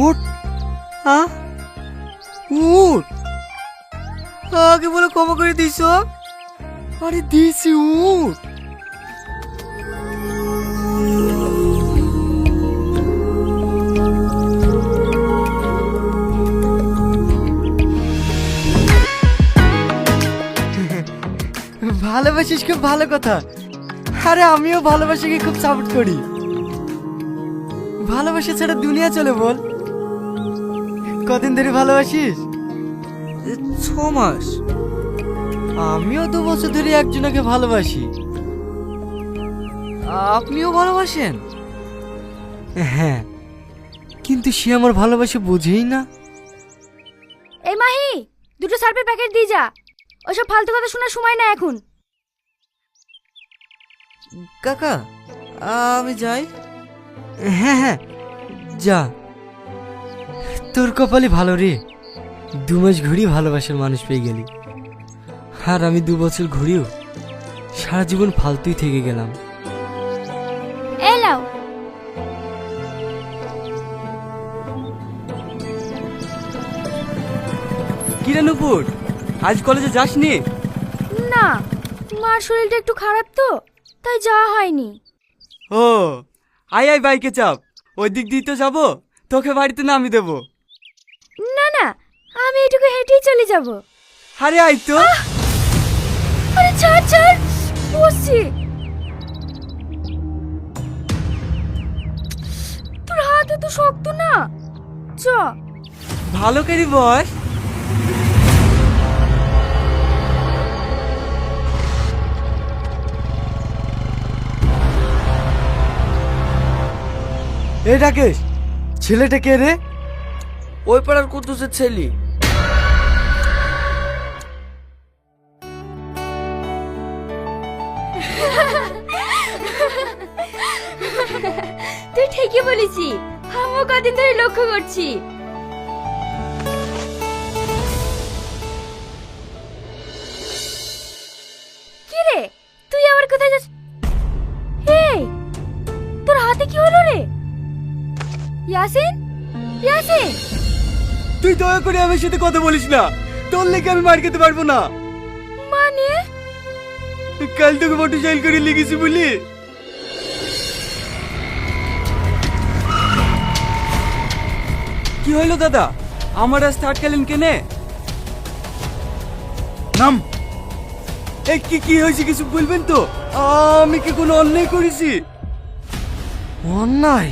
উঠ। হ্যাঁ, উঠ। আগে বলে ক্ষমা করে দিস। আরে দিছি, উঠ। ভালোবাসিস, খুব ভালো কথা। আরে আমিও ভালোবাসাকে খুব সাপোর্ট করি। ভালোবাসা ছাড়া দুনিয়া চলে বল। কদিন ধরে ভালোবাসিস? 6 মাস। আমিও 2 বছর ধরে একজনকে ভালোবাসি। আপনিও ভালোবাসেন? হ্যাঁ, কিন্তু সে আমার ভালোবাসা বুঝেই না। এই মাহি, 2টো সার্ফের প্যাকেট দিয়ে যা। ওসব ফালতু কথা শোনার সময় না এখন। কাকা, আমি যাই। হ্যাঁ হ্যাঁ, যা। তোর কপালে ভালো রে, 2 মাস ঘুরি ভালোবাসার মানুষ পেয়ে গেলি। আর আমি 2 বছর ঘুরিও সারা জীবন ফালতুই থেকে গেলাম। এই লাও। কিরে নুপুর, আজ কলেজে যাসনি? না, মার শরীরটা একটু খারাপ তো, তাই যাওয়া হয়নি। ও, আয় আয়, বাইকে চাপ। ওই দিক দিয়ে তো যাবো, তোকে বাড়িতে নামিয়ে দেবো। না না, আমি এটুকু হেঁটেই চলে যাব। আরে আয় তো। আরে ছাড় ছাড়, বসছি। তোর হাত এত শক্ত না। চ। ভালো করে বস। এই রাকেশ, ছেলেটা কে রে? ওই পাড়ার কুদ্দুসের ছেলে। তুই ঠিকই বলেছি, আমিও কদিন ধরে লক্ষ্য করছি। কি রে, তুই আবার কোথায় যাস? এই, তোর হাতে কি হলো রে? ইয়াসিন, ইয়াসিন। তুই দয়া করে আমার সাথে কথা বলিস না, তোর লেগে আমি মার খেতে পারবো না। মানে? কাল তোকে মোটরসাইকেল করে লেগেছি বলি। কি হইলো দাদা, আমার রাস্তা আটকালেন কেনে? নাম। এই কি হয়েছে, কিছু বলবেন তো? আমি কি কোনো অন্যায় করেছি? অন্যায়?